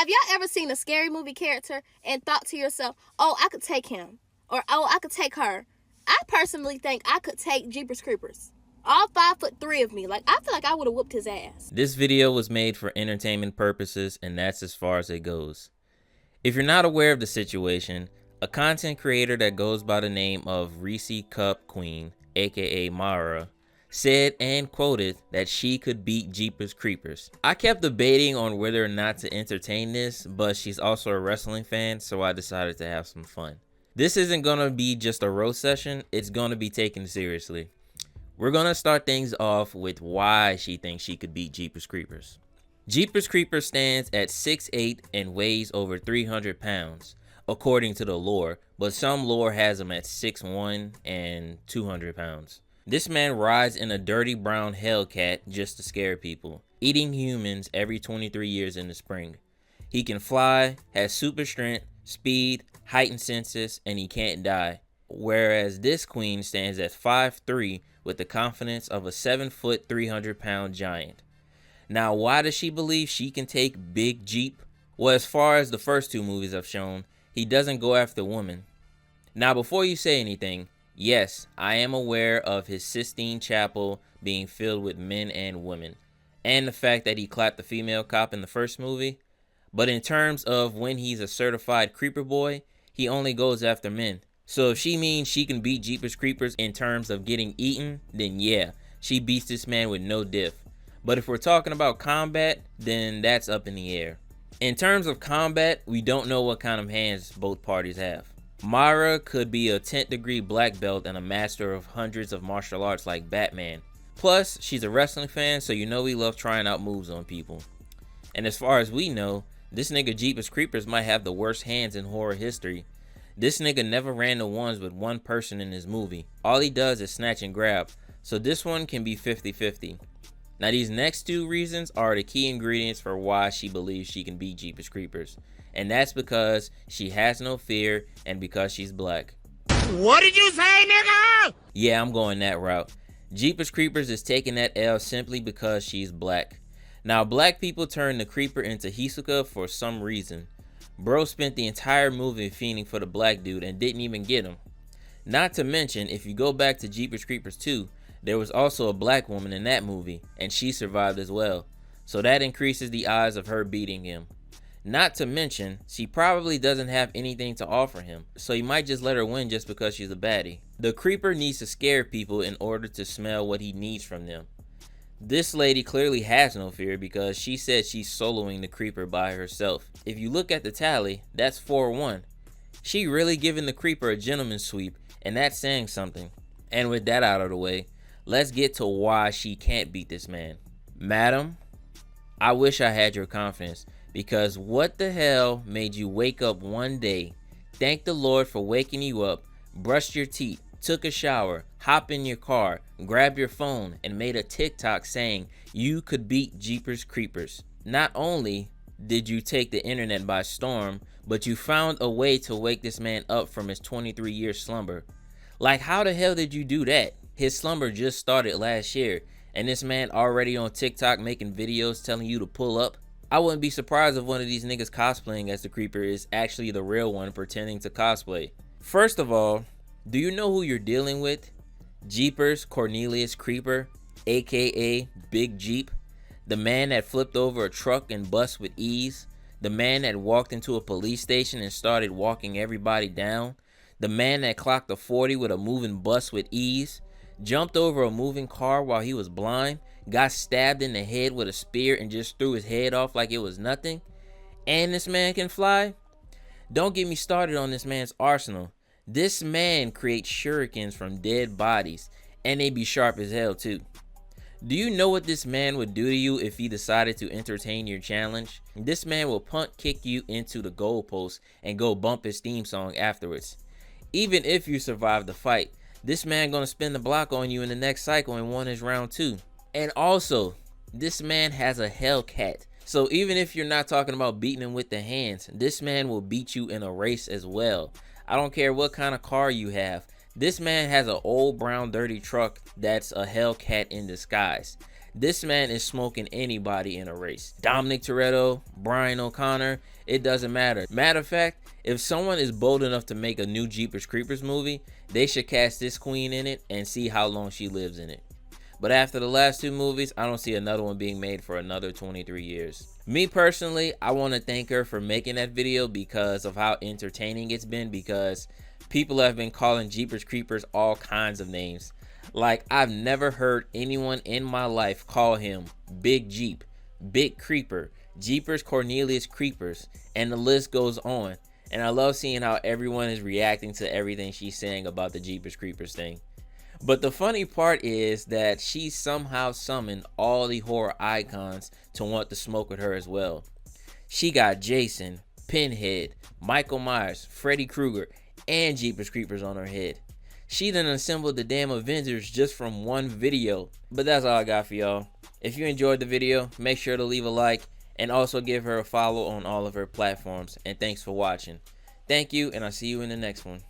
Have y'all ever seen a scary movie character and thought to yourself, oh, I could take him, or oh, I could take her? I personally think I could take Jeepers Creepers. All 5'3" of me. Like, I feel like I would have whooped his ass. This video was made for entertainment purposes, and that's as far as it goes. If you're not aware of the situation, a content creator that goes by the name of Reese Cup Queen, aka Mara, said and quoted that she could beat Jeepers Creepers. I kept debating on whether or not to entertain this, but she's also a wrestling fan, so I decided to have some fun. This isn't gonna be just a roast session, it's gonna be taken seriously. We're gonna start things off with why she thinks she could beat Jeepers Creepers. Jeepers Creepers stands at 6'8" and weighs over 300 pounds, according to the lore, but some lore has him at 6'1" and 200 pounds. This man rides in a dirty brown Hellcat just to scare people, eating humans every 23 years in the spring. He can fly, has super strength, speed, heightened senses, and he can't die. Whereas this queen stands at 5'3" with the confidence of a 7-foot, 300-pound giant. Now, why does she believe she can take Big Jeep? Well, as far as the first two movies I've shown, he doesn't go after women. Now, before you say anything, yes, I am aware of his Sistine Chapel being filled with men and women, and the fact that he clapped the female cop in the first movie. But in terms of when he's a certified creeper boy, he only goes after men. So if she means she can beat Jeepers Creepers in terms of getting eaten, then yeah, she beats this man with no diff. But if we're talking about combat, then that's up in the air. In terms of combat, we don't know what kind of hands both parties have. Mara could be a 10th degree black belt and a master of hundreds of martial arts like Batman. Plus, she's a wrestling fan, so you know we love trying out moves on people. And as far as we know, this nigga Jeepers Creepers might have the worst hands in horror history. This nigga never ran the ones with one person in his movie. All he does is snatch and grab, so this one can be 50-50. Now these next two reasons are the key ingredients for why she believes she can beat Jeepers Creepers. And that's because she has no fear and because she's black. What did you say, nigga? Yeah, I'm going that route. Jeepers Creepers is taking that L simply because she's black. Now black people turn the creeper into Hisoka for some reason. Bro spent the entire movie fiending for the black dude and didn't even get him. Not to mention, if you go back to Jeepers Creepers 2, there was also a black woman in that movie, and she survived as well. So that increases the odds of her beating him. Not to mention, she probably doesn't have anything to offer him, so he might just let her win just because she's a baddie. The creeper needs to scare people in order to smell what he needs from them. This lady clearly has no fear because she said she's soloing the creeper by herself. If you look at the tally, that's 4-1. She really giving the creeper a gentleman's sweep, and that's saying something. And with that out of the way, let's get to why she can't beat this man. Madam, I wish I had your confidence, because what the hell made you wake up one day, thank the Lord for waking you up, brushed your teeth, took a shower, hop in your car, grab your phone, and made a TikTok saying you could beat Jeepers Creepers? Not only did you take the internet by storm, but you found a way to wake this man up from his 23-year slumber. Like, how the hell did you do that? His slumber just started last year, and this man already on TikTok making videos telling you to pull up? I wouldn't be surprised if one of these niggas cosplaying as the creeper is actually the real one pretending to cosplay. First of all, do you know who you're dealing with? Jeepers Cornelius Creeper, aka Big Jeep, the man that flipped over a truck and bus with ease, the man that walked into a police station and started walking everybody down, the man that clocked a 40 with a moving bus with ease, jumped over a moving car while he was blind, got stabbed in the head with a spear and just threw his head off like it was nothing, and this man can fly? Don't get me started on this man's arsenal. This man creates shurikens from dead bodies, and they be sharp as hell too. Do you know what this man would do to you if he decided to entertain your challenge? This man will punt kick you into the goalpost and go bump his theme song afterwards. Even if you survive the fight, this man gonna spin the block on you in the next cycle and won his round 2. And also, this man has a Hellcat. So even if you're not talking about beating him with the hands, this man will beat you in a race as well. I don't care what kind of car you have. This man has an old brown dirty truck that's a Hellcat in disguise. This man is smoking anybody in a race. Dominic Toretto, Brian O'Connor, it doesn't matter. Matter of fact, if someone is bold enough to make a new Jeepers Creepers movie, they should cast this queen in it and see how long she lives in it. But after the last 2 movies, I don't see another one being made for another 23 years. Me personally, I want to thank her for making that video because of how entertaining it's been, because people have been calling Jeepers Creepers all kinds of names. Like, I've never heard anyone in my life call him Big Jeep, Big Creeper, Jeepers Cornelius Creepers, and the list goes on. And I love seeing how everyone is reacting to everything she's saying about the Jeepers Creepers thing. But the funny part is that she somehow summoned all the horror icons to want to smoke with her as well. She got Jason, Pinhead, Michael Myers, Freddy Krueger, and Jeepers Creepers on her head. She done assembled the damn Avengers just from one video. But that's all I got for y'all. If you enjoyed the video, make sure to leave a like and also give her a follow on all of her platforms. And thanks for watching. Thank you, and I'll see you in the next one.